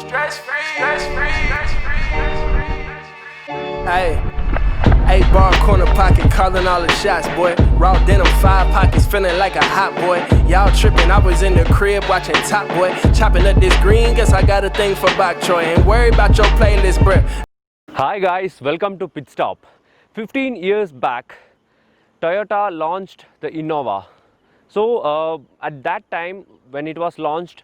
Hey, 8-bar corner pocket, calling all the shots, boy. Raw denim, 5 pockets, feeling like a hot boy. Y'all tripping, I was in the crib watching Top Boy. Chopping up this green, guess I got a thing for bok choy. Ain't worry about your playlist, bruh. Hi guys, welcome to Pit Stop. 15 years back, Toyota launched the Innova. So at that time when it was launched,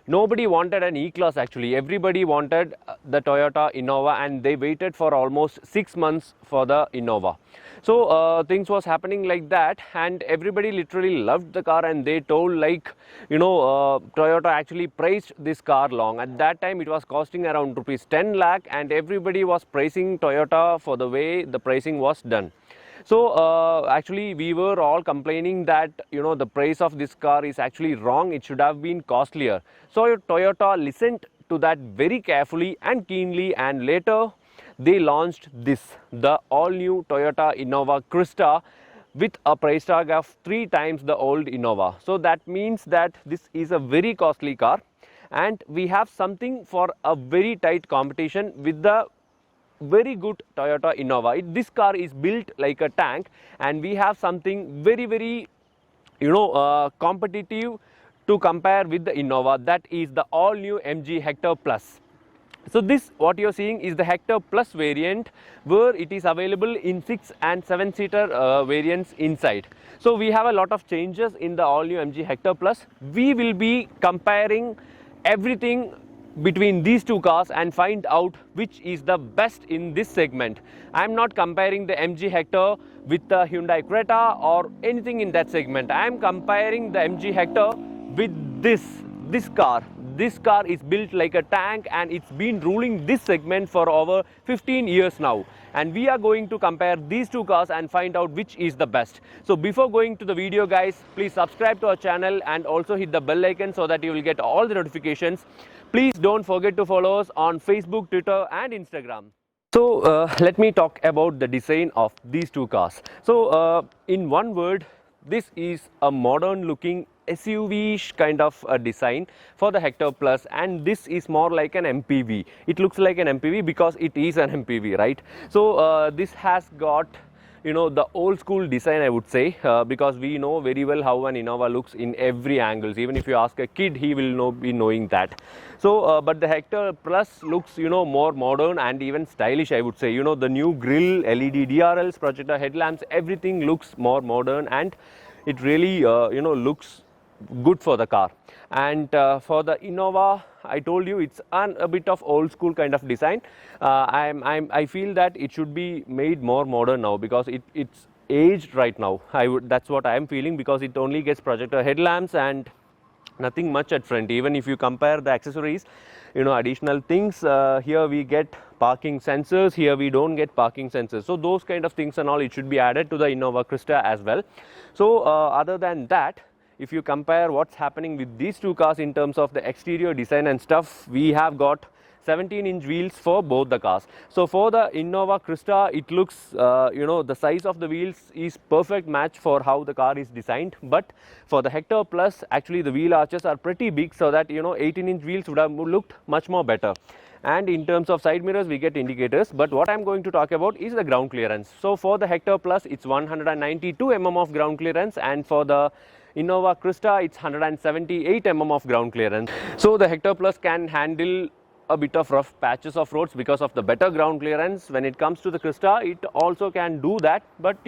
nobody wanted an E-Class actually. Everybody wanted the Toyota Innova and they waited for almost 6 months for the Innova. So things was happening like that and everybody literally loved the car and they told like, Toyota actually priced this car long. At that time it was costing around rupees 10 lakh and everybody was praising Toyota for the way the pricing was done. So actually we were all complaining that the price of this car is actually wrong, it should have been costlier. So Toyota listened to that very carefully and keenly and later they launched this, the all new Toyota Innova Crysta with a price tag of 3 times the old Innova. So that means that this is a very costly car and we have something for a very tight competition with the very good Toyota Innova. This car is built like a tank and we have something very competitive to compare with the Innova, that is the all new MG Hector Plus. So this what you are seeing is the Hector Plus variant where it is available in 6 and 7 seater variants inside. So we have a lot of changes in the all new MG Hector Plus. We will be comparing everything between these two cars and find out which is the best in this segment. I am not comparing the MG Hector with the Hyundai Creta or anything in that segment. I am comparing the MG Hector with this car. This car is built like a tank and it's been ruling this segment for over 15 years now. And we are going to compare these two cars and find out which is the best. So before going to the video guys, please subscribe to our channel and also hit the bell icon so that you will get all the notifications. Please don't forget to follow us on Facebook, Twitter and Instagram. So let me talk about the design of these two cars. So in one word, this is a modern looking SUV-ish kind of a design for the Hector Plus and this is more like an MPV. It looks like an MPV because it is an MPV, right? So this has got the old school design, I would say, because we know very well how an Innova looks in every angles. Even if you ask a kid, he will be knowing that. So but the Hector Plus looks more modern and even stylish, I would say. The new grille, LED DRLs, projector headlamps, everything looks more modern and it really looks good for the car. And for the Innova, I told you it's a bit of old school kind of design. I feel that it should be made more modern now because it's aged right now. That's what I am feeling because it only gets projector headlamps and nothing much at front. Even if you compare the accessories, additional things, here we get parking sensors, here we don't get parking sensors. So those kind of things and all, it should be added to the Innova Crysta as well. So other than that, if you compare what's happening with these two cars in terms of the exterior design and stuff, we have got 17-inch wheels for both the cars. So for the Innova Crysta, it looks, the size of the wheels is perfect match for how the car is designed. But for the Hector Plus, actually the wheel arches are pretty big so that 18-inch wheels would have looked much more better. And in terms of side mirrors, we get indicators. But what I'm going to talk about is the ground clearance. So for the Hector Plus, it's 192 mm of ground clearance and for the Innova Crysta, it's 178 mm of ground clearance. So the Hector Plus can handle a bit of rough patches of roads because of the better ground clearance. When it comes to the Crysta, it also can do that, but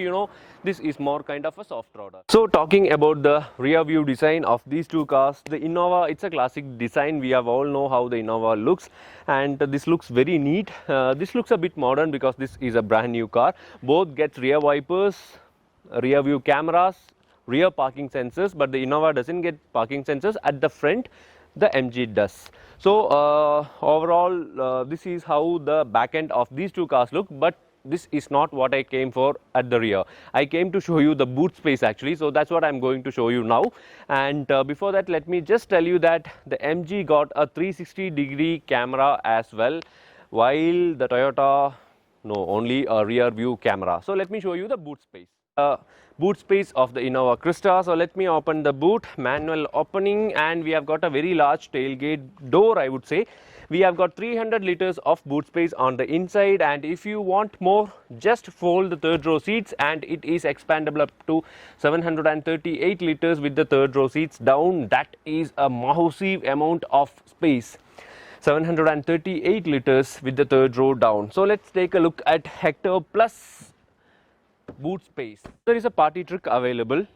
this is more kind of a soft roader. So talking about the rear view design of these two cars, the Innova, it's a classic design. We have all know how the Innova looks and this looks very neat. This looks a bit modern because this is a brand new car. Both get rear wipers, rear view cameras, rear parking sensors, but the Innova doesn't get parking sensors. At the front, the MG does. So overall, this is how the back end of these two cars look, but this is not what I came for at the rear. I came to show you the boot space actually, so that's what I'm going to show you now. And before that, let me just tell you that the MG got a 360-degree camera as well, while the Toyota, no, only a rear view camera. So let me show you the boot space. Boot space of the Innova Crysta. So let me open the boot, manual opening, and we have got a very large tailgate door, I would say. We have got 300 liters of boot space on the inside, and if you want more, just fold the third row seats and it is expandable up to 738 liters with the third row seats down. That is a massive amount of space. 738 liters with the third row down. So let's take a look at Hector Plus boot space. There is a party trick available.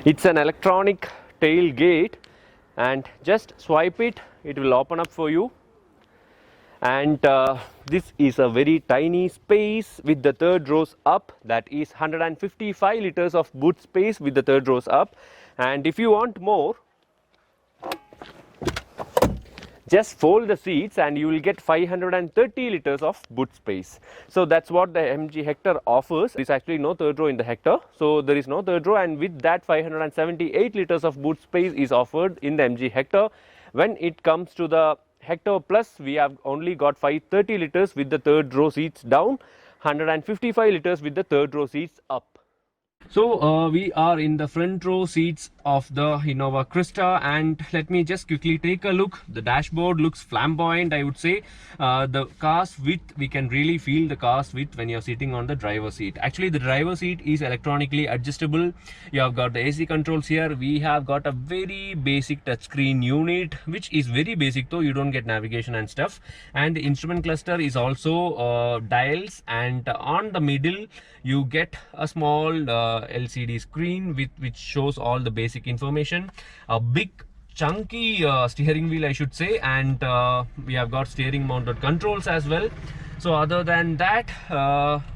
It's an electronic tailgate, and just swipe it, it will open up for you. And this is a very tiny space with the third rows up. That is 155 liters of boot space with the third rows up. And if you want more, just fold the seats and you will get 530 liters of boot space. So that's what the MG Hector offers. There is actually no third row in the Hector, so there is no third row, and with that 578 liters of boot space is offered in the MG Hector. When it comes to the Hector Plus, we have only got 530 liters with the third row seats down, 155 liters with the third row seats up. So we are in the front row seats of the Innova Crysta, and let me just quickly take a look. The dashboard looks flamboyant, I would say. The car's width, we can really feel the car's width when you're sitting on the driver seat. Actually, the driver seat is electronically adjustable. You have got the AC controls here. We have got a very basic touchscreen unit, which is very basic though, you don't get navigation and stuff. And the instrument cluster is also dials, and on the middle you get a small LCD screen which shows all the basic information. A big chunky steering wheel, I should say, and we have got steering mounted controls as well. So other than that,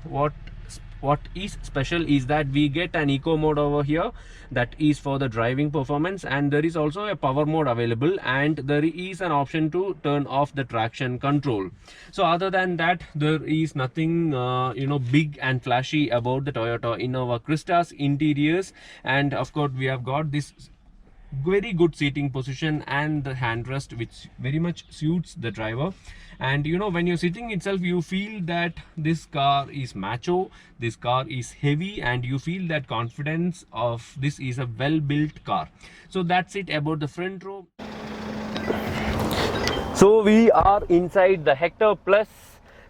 what is special is that we get an eco mode over here, that is for the driving performance, and there is also a power mode available, and there is an option to turn off the traction control. So other than that, there is nothing big and flashy about the Toyota Innova Crysta's interiors. And of course we have got this very good seating position and the handrest, which very much suits the driver. And when you're sitting itself, you feel that this car is macho, this car is heavy, and you feel that confidence of this is a well-built car. So that's it about the front row. So we are inside the Hector Plus.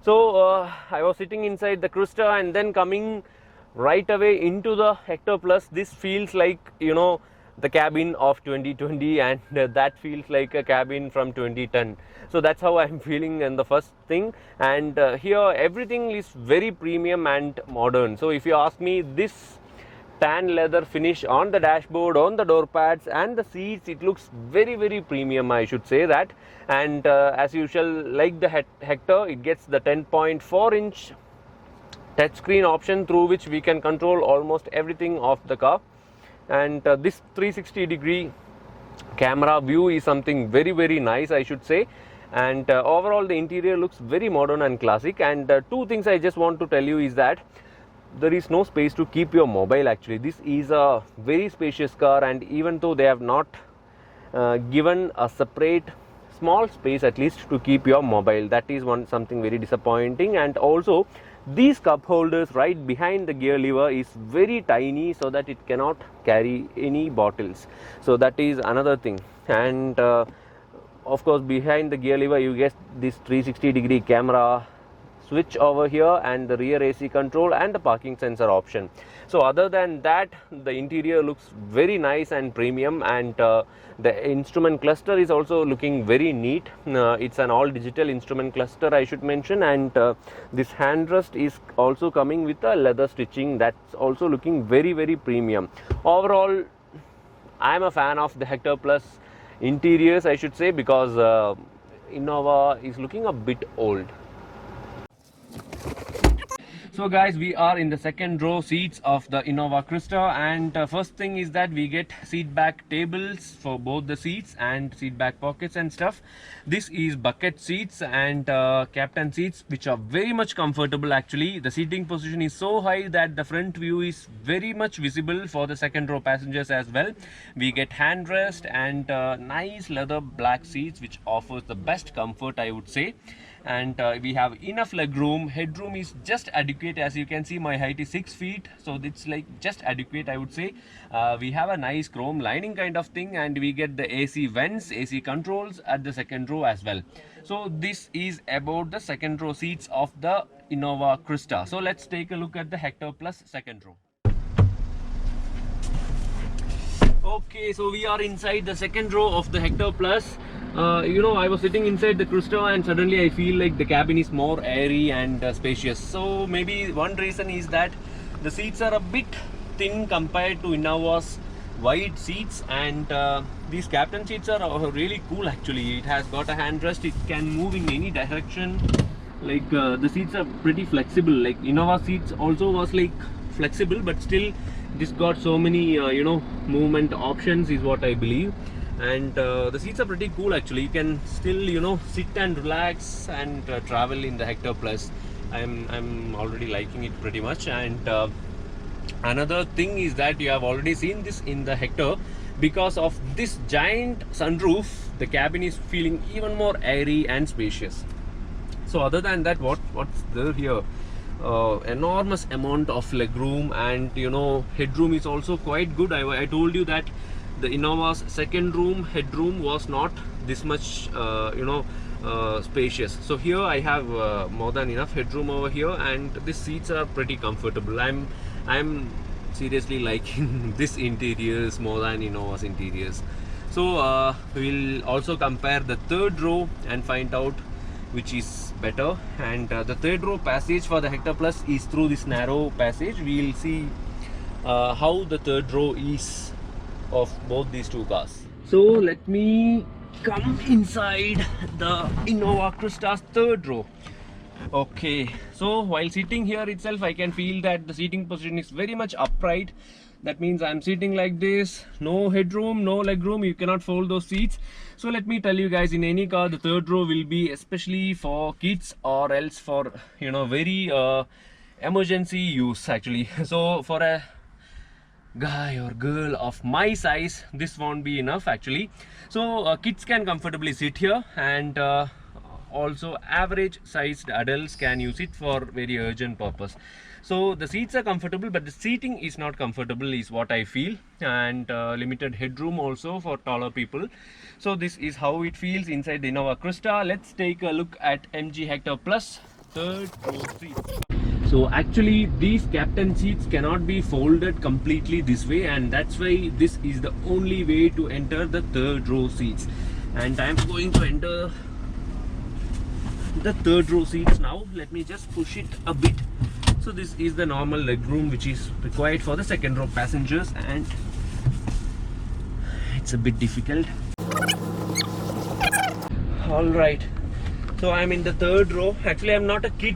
So I was sitting inside the Crysta and then coming right away into the Hector Plus. This feels like the cabin of 2020, and that feels like a cabin from 2010. So that's how I'm feeling in the first thing. And here everything is very premium and modern. So if you ask me, this tan leather finish on the dashboard, on the door pads and the seats, it looks very, very premium, I should say that. And as usual, like the Hector, it gets the 10.4-inch touchscreen option through which we can control almost everything of the car. And this 360-degree camera view is something very, very nice, I should say. And overall the interior looks very modern and classic. And two things I just want to tell you is that there is no space to keep your mobile. Actually, this is a very spacious car, and even though they have not given a separate small space at least to keep your mobile, that is something very disappointing. And also these cup holders right behind the gear lever is very tiny, so that it cannot carry any bottles. So that is another thing. And of course behind the gear lever you get this 360-degree camera switch over here, and the rear AC control and the parking sensor option. So other than that, the interior looks very nice and premium, and the instrument cluster is also looking very neat. It's an all digital instrument cluster, I should mention, and this handrest is also coming with a leather stitching. That's also looking very, very premium. Overall, I am a fan of the Hector Plus interiors, I should say, because Innova is looking a bit old. So guys, we are in the second row seats of the Innova Crysta, and first thing is that we get seat back tables for both the seats and seat back pockets and stuff. This is bucket seats and captain seats, which are very much comfortable. Actually, the seating position is so high that the front view is very much visible for the second row passengers as well. We get handrest and nice leather black seats, which offers the best comfort, I would say. and we have enough leg room. Headroom is just adequate. As you can see, my height is 6 feet, so it's like just adequate, I would say. We have a nice chrome lining kind of thing, and we get the AC vents, AC controls at the second row as well. So this is about the second row seats of the Innova Crysta. So let's take a look at the Hector Plus second row. Okay, so we are inside the second row of the Hector Plus. I was sitting inside the Crysta and suddenly I feel like the cabin is more airy and spacious. So maybe one reason is that the seats are a bit thin compared to Innova's wide seats, and these captain seats are really cool actually. It has got a handrest, it can move in any direction. Like the seats are pretty flexible. Like Innova seats also was like flexible, but still this got so many movement options is what I believe. And the seats are pretty cool actually. You can still sit and relax and travel in the Hector Plus. I'm already liking it pretty much. And another thing is that you have already seen this in the Hector. Because of this giant sunroof, the cabin is feeling even more airy and spacious. So other than that, what's there here? Enormous amount of legroom, and headroom is also quite good. I told you that the Innova's second room headroom was not this much spacious. So here I have more than enough headroom over here, and these seats are pretty comfortable. I'm seriously liking this interiors more than Innova's interiors. So we'll also compare the third row and find out which is better. And the third row passage for the Hector Plus is through this narrow passage. We'll see how the third row is of both these two cars. So let me come inside the Innova Crysta's third row. Okay, so while sitting here itself, I can feel that the seating position is very much upright. That means I'm sitting like this, no headroom, no legroom, you cannot fold those seats. So let me tell you guys, in any car the third row will be especially for kids or else for very emergency use actually. So for a guy or girl of my size, this won't be enough actually. So kids can comfortably sit here, and also average sized adults can use it for very urgent purpose. So the seats are comfortable, but the seating is not comfortable is what I feel, and limited headroom also for taller people. So this is how it feels inside the Innova Crysta. Let's take a look at MG Hector Plus third row seats. So actually these captain seats cannot be folded completely this way, and that's why this is the only way to enter the third row seats. And I'm going to enter the third row seats now. Let me just push it a bit. So this is the normal legroom which is required for the second row passengers, and it's a bit difficult. Alright, so I'm in the third row. Actually I'm not a kid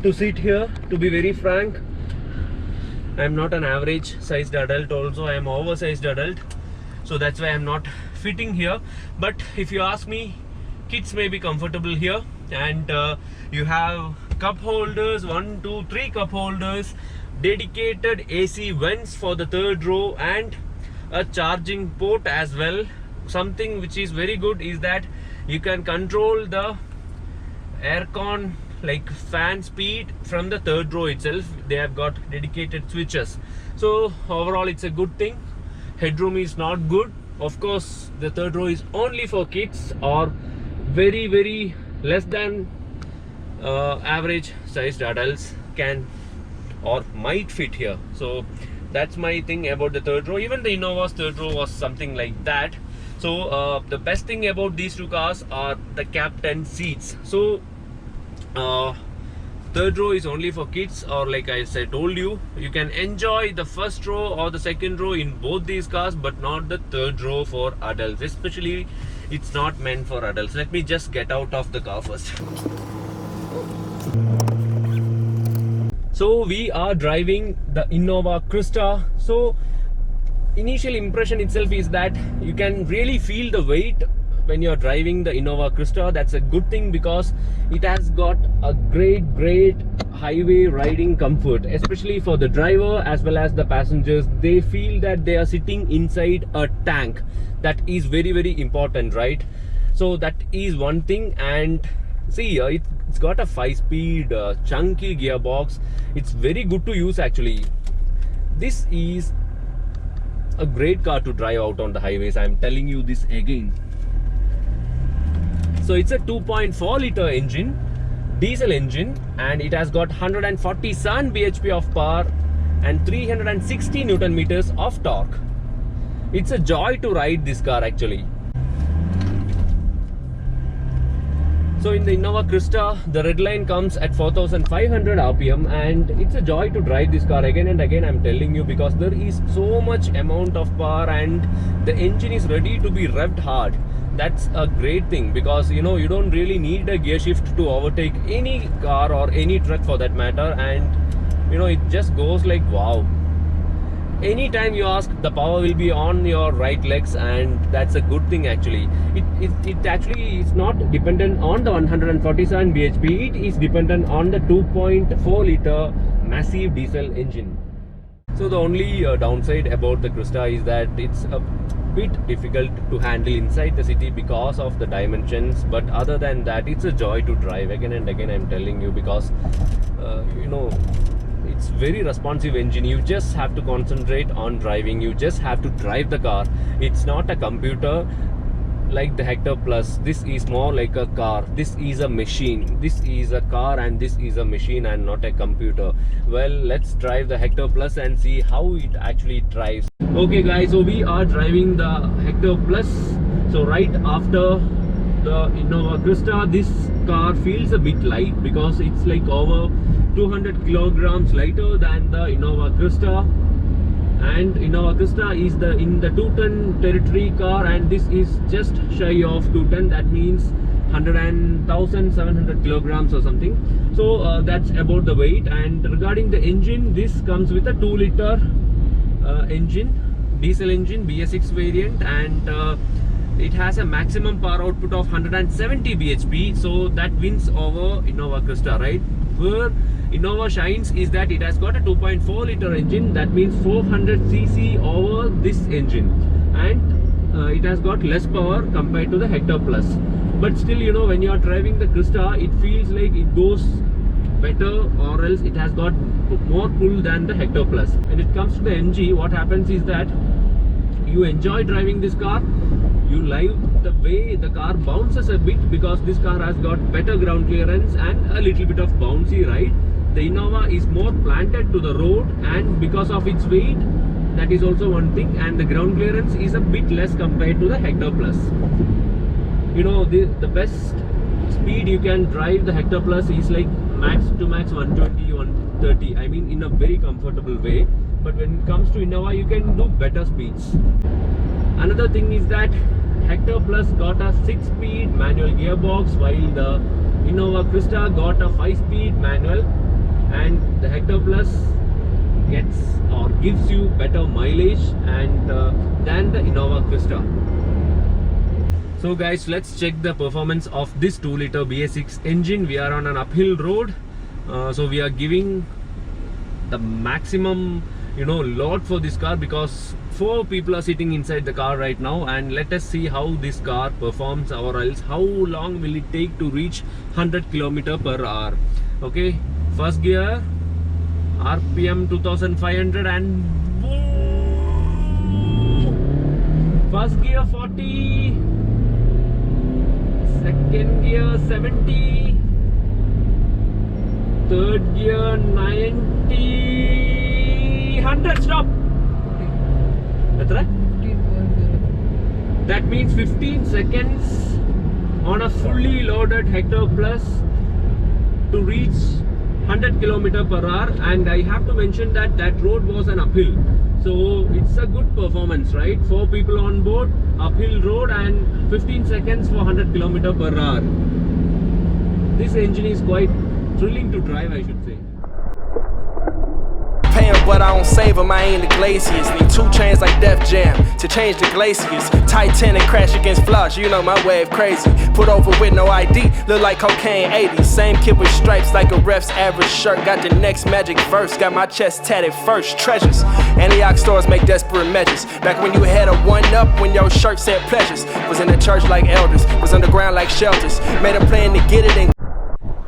to sit here, to be very frank. I'm not an average sized adult, also I am oversized adult, so that's why I'm not fitting here. But if you ask me, kids may be comfortable here. And you have cup holders, 1, 2, 3 cup holders, dedicated AC vents for the third row, and a charging port as well. Something which is very good is that you can control the aircon, like fan speed, from the third row itself. They have got dedicated switches. So overall it's a good thing. Headroom is not good. Of course the third row is only for kids or very less than average sized adults can or might fit here. So that's my thing about the third row. Even the Innova's third row was something like that. So the best thing about these two cars are the captain seats. So third row is only for kids, or like I told you, you can enjoy the first row or the second row in both these cars, but not the third row for adults. Especially it's not meant for adults. Let me just get out of the car first. So we are driving the Innova Crysta. So initial impression itself is that you can really feel the weight when you're driving the Innova Crysta. That's a good thing because it has got a great highway riding comfort, especially for the driver as well as the passengers. They feel that they are sitting inside a tank. That is very important, right? So that is one thing. And See, it's got a 5-speed chunky gearbox. It's very good to use actually. This is a great car to drive out on the highways. I'm telling you this again. So it's a 2.4 liter engine, diesel engine, and it has got 147 bhp of power and 360 Newton meters of torque. It's a joy to ride this car actually. So in the Innova Crysta, the red line comes at 4500 RPM, and it's a joy to drive this car again and again. I'm telling you, because there is so much amount of power and the engine is ready to be revved hard. That's a great thing, because you don't really need a gear shift to overtake any car or any truck for that matter, and it just goes like wow. Anytime you ask, the power will be on your right legs, and that's a good thing actually. It actually is not dependent on the 147 bhp. It is dependent on the 2.4 liter massive diesel engine. So the only downside about the Crysta is that it's a bit difficult to handle inside the city because of the dimensions, but other than that, it's a joy to drive again and again. I'm telling you, because it's very responsive engine. You just have to concentrate on driving. You just have to drive the car. It's not a computer like the Hector Plus. This is more like a car. This is a machine. This is a car and this is a machine and not a computer. Well, let's drive the Hector Plus and see how it actually drives. Okay guys, so we are driving the Hector Plus. So right after the Innova Crysta, this car feels a bit light because it's like over 200 kilograms lighter than the Innova Crysta, and Innova Crysta is in the 2-ton territory car, and this is just shy of 2-ton. That means 1,700 kilograms or something. So that's about the weight. And regarding the engine, this comes with a 2-liter engine, diesel engine, BS6 variant, and it has a maximum power output of 170 bhp. So that wins over Innova Crysta, right? Where Innova shines is that it has got a 2.4 liter engine. That means 400 cc over this engine, and it has got less power compared to the Hector Plus. But still, when you are driving the Crysta, it feels like it goes better, or else it has got more pull than the Hector Plus. When it comes to the MG, what happens is that you enjoy driving this car. You like the way the car bounces a bit, because this car has got better ground clearance and a little bit of bouncy ride. The Innova is more planted to the road, and because of its weight, that is also one thing, and the ground clearance is a bit less compared to the Hector Plus. The best speed you can drive the Hector Plus is like max to max 120, 130. I mean, in a very comfortable way. But when it comes to Innova, you can do better speeds. Another thing is that Hector Plus got a 6-speed manual gearbox, while the Innova Crysta got a 5-speed manual, and the Hector Plus gets or gives you better mileage and than the Innova Crysta. So guys, let's check the performance of this 2-liter BS6 engine. We are on an uphill road, so we are giving the maximum load for this car, because 4 people are sitting inside the car right now, and let us see how this car performs, or else how long will it take to reach 100 km per hour. Okay, first gear, RPM 2500, and boom! First gear 40, second gear 70, third gear 90, 100, stop. That's right. That means 15 seconds on a fully loaded Hector Plus to reach 100 km per hour. And I have to mention that that road was an uphill, so it's a good performance, right? 4 people on board, uphill road, and 15 seconds for 100 km per hour. This engine is quite thrilling to drive, I should say. But I don't save them, I ain't the glaciers. Need 2 chains like Def Jam to change the glaciers. Titanic crash against flush, my wave crazy. Put over with no ID, look like cocaine 80. Same kid with stripes like a ref's average shirt. Got the next magic verse, got my chest tatted first. Treasures, Antioch stores make desperate measures. Back when you had a 1-up, when your shirt said pleasures. Was in the church like elders, was underground like shelters. Made a plan to get it and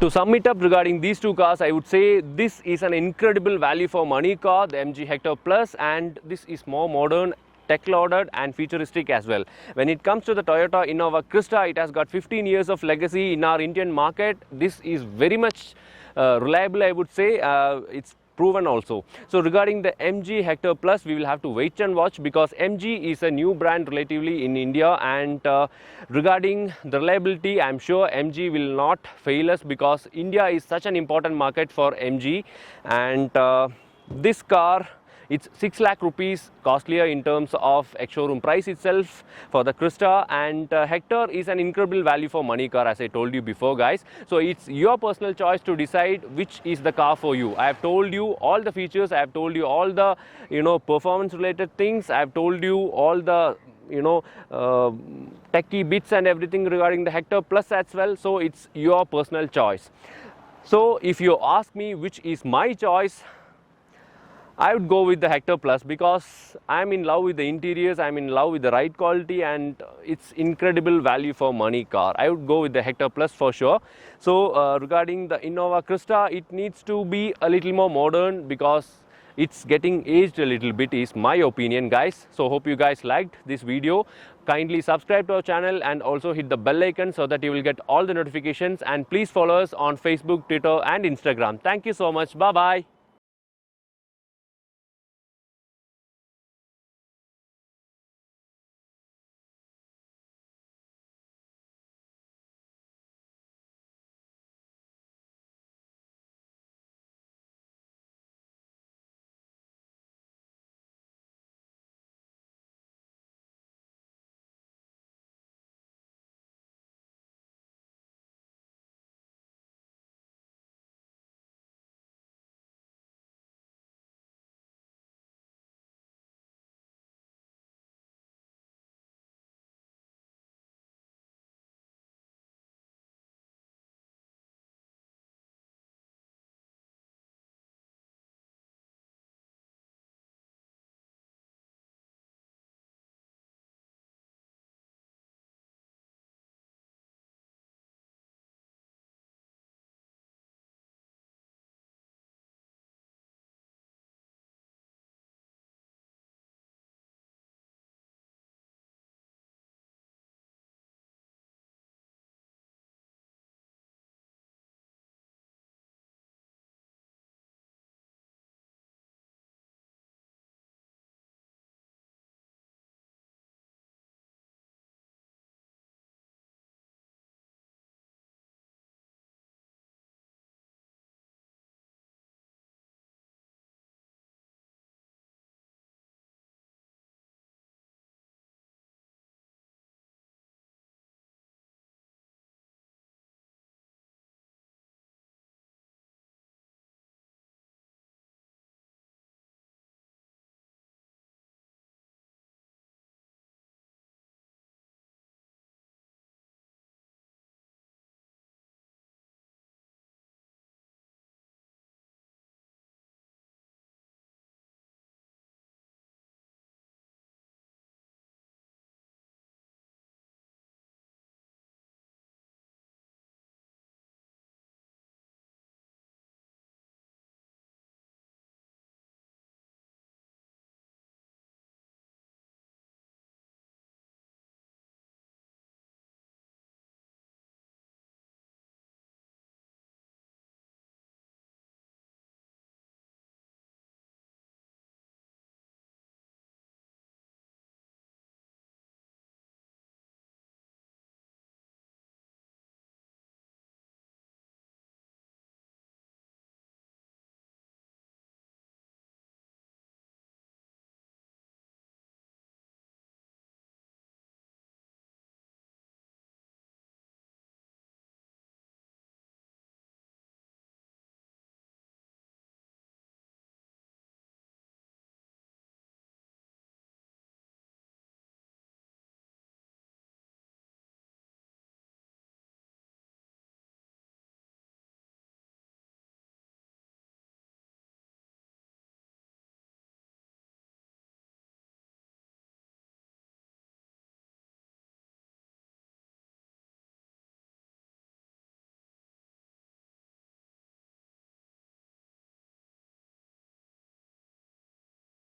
To sum it up regarding these two cars, I would say this is an incredible value for money car, the MG Hector Plus, and this is more modern, tech-loaded and futuristic as well. When it comes to the Toyota Innova Crysta, it has got 15 years of legacy in our Indian market. This is very much reliable, I would say. It's proven also. So regarding the MG Hector Plus, we will have to wait and watch, because MG is a new brand relatively in India, and regarding the reliability, I'm sure MG will not fail us, because India is such an important market for MG. And this car, it's 6 lakh rupees costlier in terms of ex-showroom price itself for the Crysta, and Hector is an incredible value for money car, as I told you before, guys. So it's your personal choice to decide which is the car for you. I have told you all the features, I have told you all the performance related things, I have told you all the techie bits and everything regarding the Hector Plus as well. So it's your personal choice. So if you ask me which is my choice, I would go with the Hector Plus, because I'm in love with the interiors, I'm in love with the ride quality, and it's incredible value for money car. I would go with the Hector Plus for sure. So regarding the Innova Crysta, it needs to be a little more modern, because it's getting aged a little bit, is my opinion, guys. So hope you guys liked this video. Kindly subscribe to our channel and also hit the bell icon so that you will get all the notifications, and please follow us on Facebook, Twitter and Instagram. Thank you so much. Bye bye.